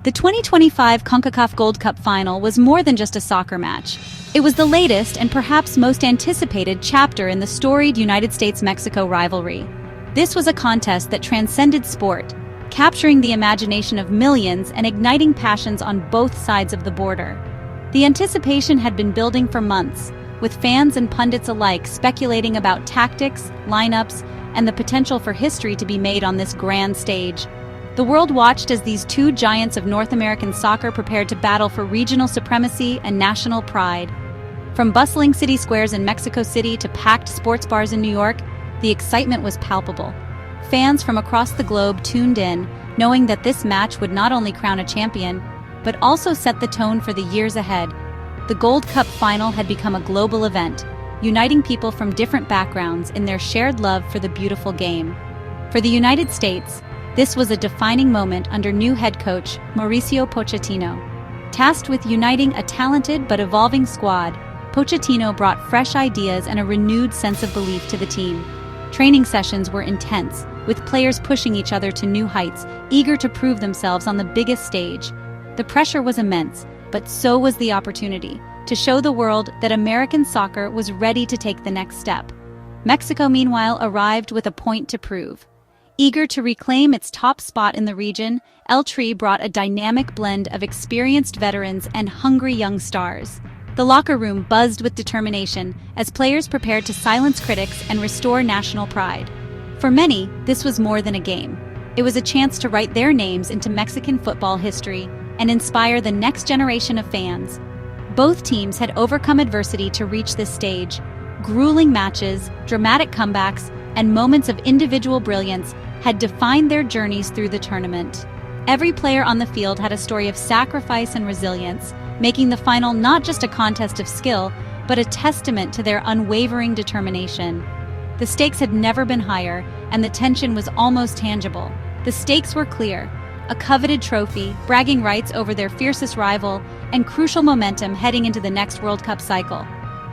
The 2025 CONCACAF Gold Cup final was more than just a soccer match. It was the latest and perhaps most anticipated chapter in the storied United States-Mexico rivalry. This was a contest that transcended sport, capturing the imagination of millions and igniting passions on both sides of the border. The anticipation had been building for months, with fans and pundits alike speculating about tactics, lineups, and the potential for history to be made on this grand stage. The world watched as these two giants of North American soccer prepared to battle for regional supremacy and national pride. From bustling city squares in Mexico City to packed sports bars in New York, the excitement was palpable. Fans from across the globe tuned in, knowing that this match would not only crown a champion, but also set the tone for the years ahead. The Gold Cup final had become a global event, uniting people from different backgrounds in their shared love for the beautiful game. For the United States, this was a defining moment under new head coach Mauricio Pochettino. Tasked with uniting a talented but evolving squad, Pochettino brought fresh ideas and a renewed sense of belief to the team. Training sessions were intense, with players pushing each other to new heights, eager to prove themselves on the biggest stage. The pressure was immense, but so was the opportunity to show the world that American soccer was ready to take the next step. Mexico, meanwhile, arrived with a point to prove. Eager to reclaim its top spot in the region, El Tri brought a dynamic blend of experienced veterans and hungry young stars. The locker room buzzed with determination as players prepared to silence critics and restore national pride. For many, this was more than a game. It was a chance to write their names into Mexican football history and inspire the next generation of fans. Both teams had overcome adversity to reach this stage. Grueling matches, dramatic comebacks, and moments of individual brilliance had defined their journeys through the tournament. Every player on the field had a story of sacrifice and resilience, making the final not just a contest of skill, but a testament to their unwavering determination. The stakes had never been higher, and the tension was almost tangible. The stakes were clear: a coveted trophy, bragging rights over their fiercest rival, and crucial momentum heading into the next World Cup cycle.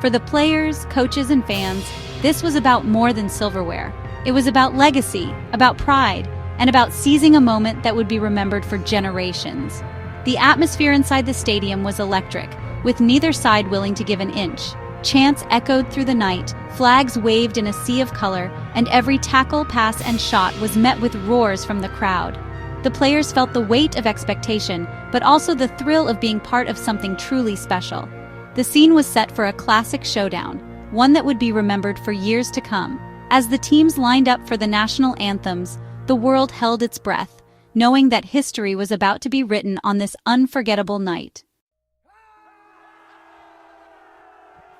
For the players, coaches, and fans, this was about more than silverware. It was about legacy, about pride, and about seizing a moment that would be remembered for generations. The atmosphere inside the stadium was electric, with neither side willing to give an inch. Chants echoed through the night, flags waved in a sea of color, and every tackle, pass, and shot was met with roars from the crowd. The players felt the weight of expectation, but also the thrill of being part of something truly special. The scene was set for a classic showdown, one that would be remembered for years to come. As the teams lined up for the national anthems, the world held its breath, knowing that history was about to be written on this unforgettable night.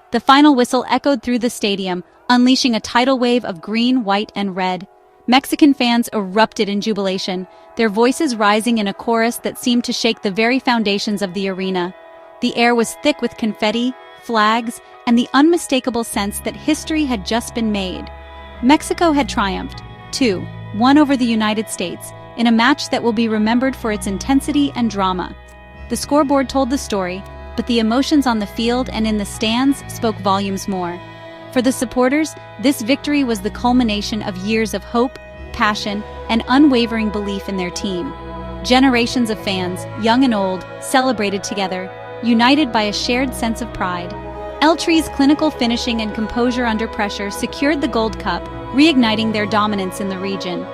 The final whistle echoed through the stadium, unleashing a tidal wave of green, white, and red. Mexican fans erupted in jubilation, their voices rising in a chorus that seemed to shake the very foundations of the arena. The air was thick with confetti, flags, and the unmistakable sense that history had just been made. Mexico had triumphed, 2-1 over the United States, in a match that will be remembered for its intensity and drama. The scoreboard told the story, but the emotions on the field and in the stands spoke volumes more. For the supporters, this victory was the culmination of years of hope, passion, and unwavering belief in their team. Generations of fans, young and old, celebrated together, united by a shared sense of pride. El Tri's clinical finishing and composure under pressure secured the Gold Cup, reigniting their dominance in the region.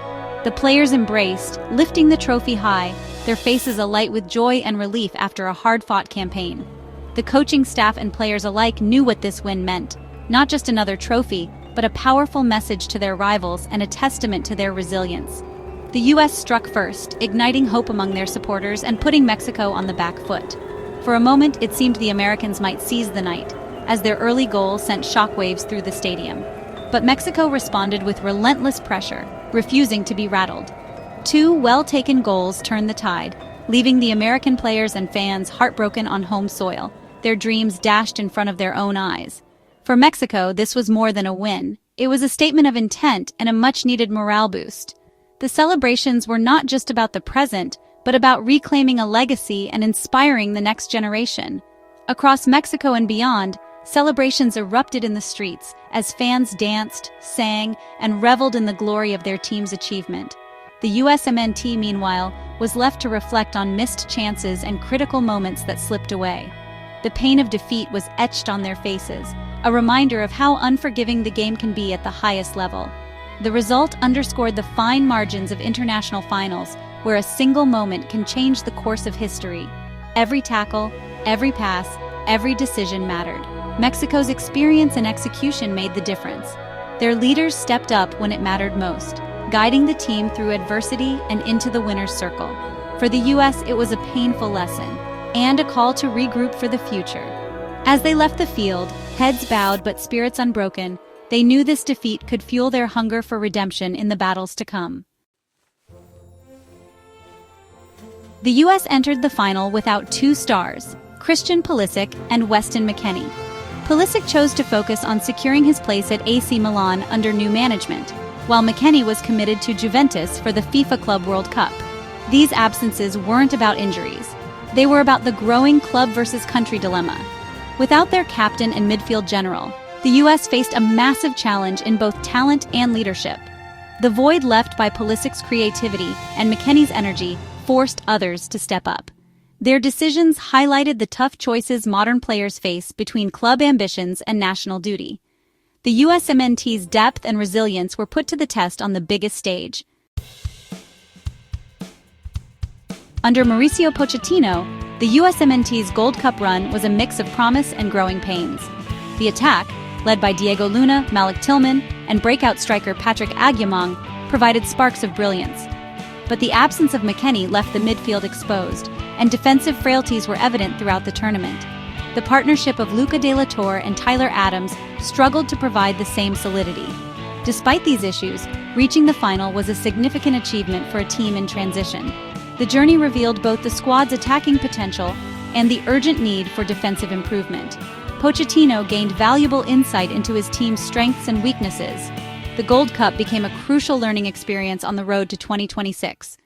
The players embraced, lifting the trophy high, their faces alight with joy and relief after a hard-fought campaign. The coaching staff and players alike knew what this win meant: not just another trophy, but a powerful message to their rivals and a testament to their resilience. The U.S. struck first, igniting hope among their supporters and putting Mexico on the back foot. For a moment, it seemed the Americans might seize the night, as their early goal sent shockwaves through the stadium. But Mexico responded with relentless pressure, refusing to be rattled. 2 well-taken goals turned the tide, leaving the American players and fans heartbroken on home soil, their dreams dashed in front of their own eyes. For Mexico, this was more than a win. It was a statement of intent and a much-needed morale boost. The celebrations were not just about the present, but about reclaiming a legacy and inspiring the next generation. Across Mexico and beyond, celebrations erupted in the streets as fans danced, sang, and reveled in the glory of their team's achievement. The USMNT, meanwhile, was left to reflect on missed chances and critical moments that slipped away. The pain of defeat was etched on their faces, a reminder of how unforgiving the game can be at the highest level. The result underscored the fine margins of international finals, where a single moment can change the course of history. Every tackle, every pass, every decision mattered. Mexico's experience and execution made the difference. Their leaders stepped up when it mattered most, guiding the team through adversity and into the winner's circle. For the U.S., it was a painful lesson, and a call to regroup for the future. As they left the field, heads bowed but spirits unbroken, they knew this defeat could fuel their hunger for redemption in the battles to come. The U.S. entered the final without two stars, Christian Pulisic and Weston McKennie. Pulisic chose to focus on securing his place at AC Milan under new management, while McKennie was committed to Juventus for the FIFA Club World Cup. These absences weren't about injuries. They were about the growing club versus country dilemma. Without their captain and midfield general, the U.S. faced a massive challenge in both talent and leadership. The void left by Pulisic's creativity and McKennie's energy forced others to step up. Their decisions highlighted the tough choices modern players face between club ambitions and national duty. The USMNT's depth and resilience were put to the test on the biggest stage. Under Mauricio Pochettino, the USMNT's Gold Cup run was a mix of promise and growing pains. The attack, led by Diego Luna, Malik Tillman, and breakout striker Patrick Agyemang, provided sparks of brilliance. But the absence of McKennie left the midfield exposed, and defensive frailties were evident throughout the tournament. The partnership of Luca de la Torre and Tyler Adams struggled to provide the same solidity. Despite these issues, reaching the final was a significant achievement for a team in transition. The journey revealed both the squad's attacking potential and the urgent need for defensive improvement. Pochettino gained valuable insight into his team's strengths and weaknesses. The Gold Cup became a crucial learning experience on the road to 2026.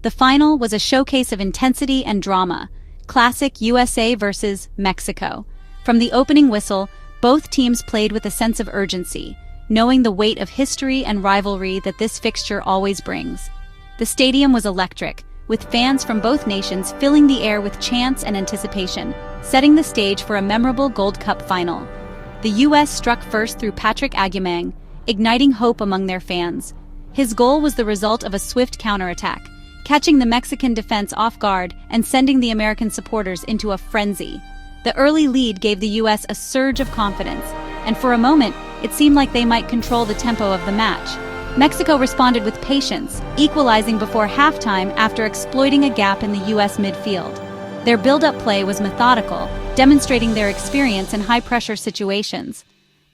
The final was a showcase of intensity and drama, classic USA versus Mexico. From the opening whistle, both teams played with a sense of urgency, knowing the weight of history and rivalry that this fixture always brings. The stadium was electric, with fans from both nations filling the air with chants and anticipation, setting the stage for a memorable Gold Cup final. The U.S. struck first through Patrick Agyemang, igniting hope among their fans. His goal was the result of a swift counterattack, catching the Mexican defense off guard and sending the American supporters into a frenzy. The early lead gave the U.S. a surge of confidence, and for a moment, it seemed like they might control the tempo of the match. Mexico responded with patience, equalizing before halftime after exploiting a gap in the U.S. midfield. Their build-up play was methodical, demonstrating their experience in high-pressure situations.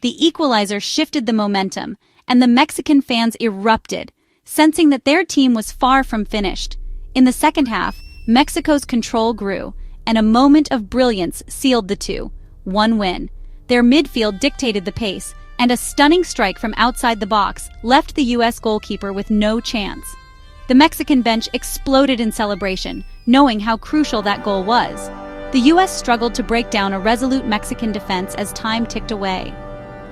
The equalizer shifted the momentum, and the Mexican fans erupted, sensing that their team was far from finished. In the second half, Mexico's control grew, and a moment of brilliance sealed the 2-1 win. Their midfield dictated the pace, and a stunning strike from outside the box left the U.S. goalkeeper with no chance. The Mexican bench exploded in celebration, knowing how crucial that goal was. The U.S. struggled to break down a resolute Mexican defense as time ticked away.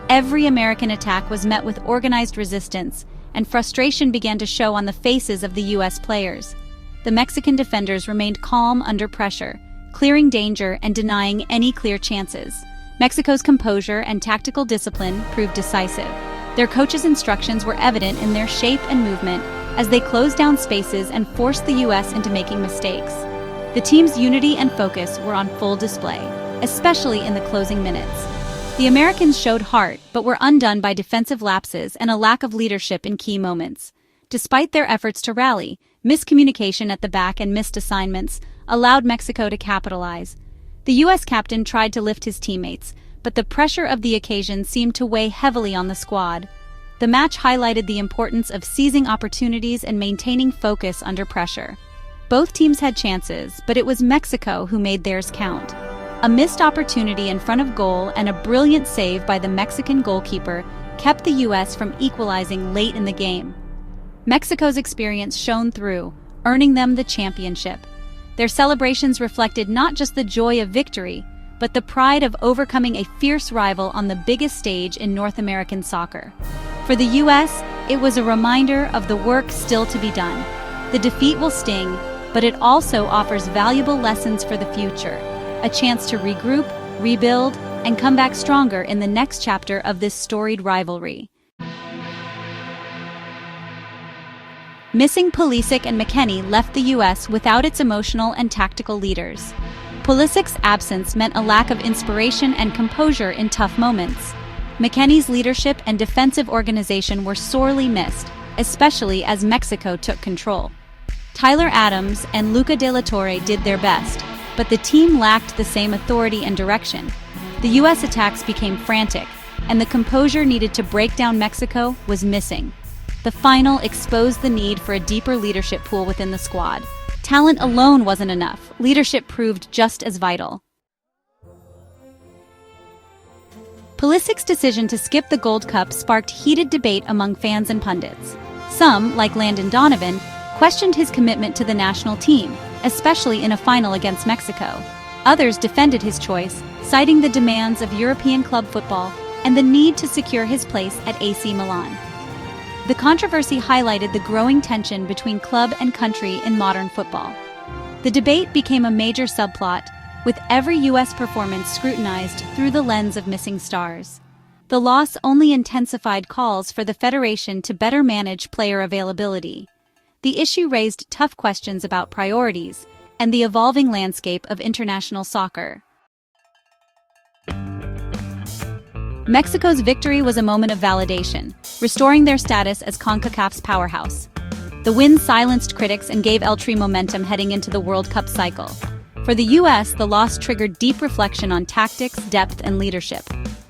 Every American attack was met with organized resistance, and frustration began to show on the faces of the U.S. players. The Mexican defenders remained calm under pressure, clearing danger and denying any clear chances. Mexico's composure and tactical discipline proved decisive. Their coaches' instructions were evident in their shape and movement as they closed down spaces and forced the U.S. into making mistakes. The team's unity and focus were on full display, especially in the closing minutes. The Americans showed heart, but were undone by defensive lapses and a lack of leadership in key moments. Despite their efforts to rally, miscommunication at the back and missed assignments allowed Mexico to capitalize. The U.S. captain tried to lift his teammates, but the pressure of the occasion seemed to weigh heavily on the squad. The match highlighted the importance of seizing opportunities and maintaining focus under pressure. Both teams had chances, but it was Mexico who made theirs count. A missed opportunity in front of goal and a brilliant save by the Mexican goalkeeper kept the U.S. from equalizing late in the game. Mexico's experience shone through, earning them the championship. Their celebrations reflected not just the joy of victory, but the pride of overcoming a fierce rival on the biggest stage in North American soccer. For the U.S., It was a reminder of the work still to be done. The defeat will sting, but it also offers valuable lessons for the future, a chance to regroup, rebuild, and come back stronger in the next chapter of this storied rivalry. Missing Pulisic and McKennie left the U.S. without its emotional and tactical leaders. Pulisic's absence meant a lack of inspiration and composure in tough moments. McKennie's leadership and defensive organization were sorely missed, especially as Mexico took control. Tyler Adams and Luca de la Torre did their best, but the team lacked the same authority and direction. The U.S. attacks became frantic, and the composure needed to break down Mexico was missing. The final exposed the need for a deeper leadership pool within the squad. Talent alone wasn't enough. Leadership proved just as vital. Pulisic's decision to skip the Gold Cup sparked heated debate among fans and pundits. Some, like Landon Donovan, questioned his commitment to the national team, especially in a final against Mexico. Others defended his choice, citing the demands of European club football and the need to secure his place at AC Milan. The controversy highlighted the growing tension between club and country in modern football. The debate became a major subplot, with every U.S. performance scrutinized through the lens of missing stars. The loss only intensified calls for the federation to better manage player availability. The issue raised tough questions about priorities and the evolving landscape of international soccer. Mexico's victory was a moment of validation, restoring their status as CONCACAF's powerhouse. The win silenced critics and gave El Tri momentum heading into the World Cup cycle. For the U.S., the loss triggered deep reflection on tactics, depth, and leadership.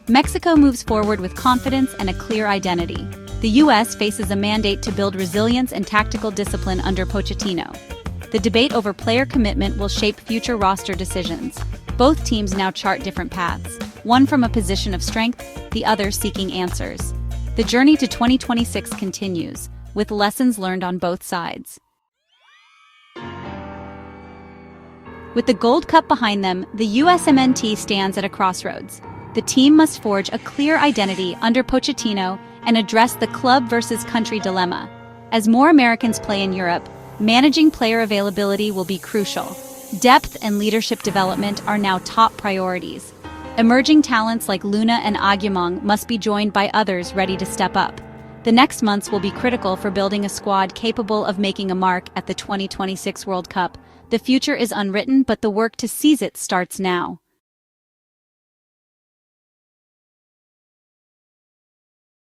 Mexico moves forward with confidence and a clear identity. The U.S. faces a mandate to build resilience and tactical discipline under Pochettino. The debate over player commitment will shape future roster decisions. Both teams now chart different paths, one from a position of strength, the other seeking answers. The journey to 2026 continues, with lessons learned on both sides. With the Gold Cup behind them, the USMNT stands at a crossroads. The team must forge a clear identity under Pochettino and address the club versus country dilemma. As more Americans play in Europe, managing player availability will be crucial. Depth and leadership development are now top priorities. Emerging talents like Luna and Aguimong must be joined by others ready to step up. The next months will be critical for building a squad capable of making a mark at the 2026 World Cup. The future is unwritten, but the work to seize it starts now.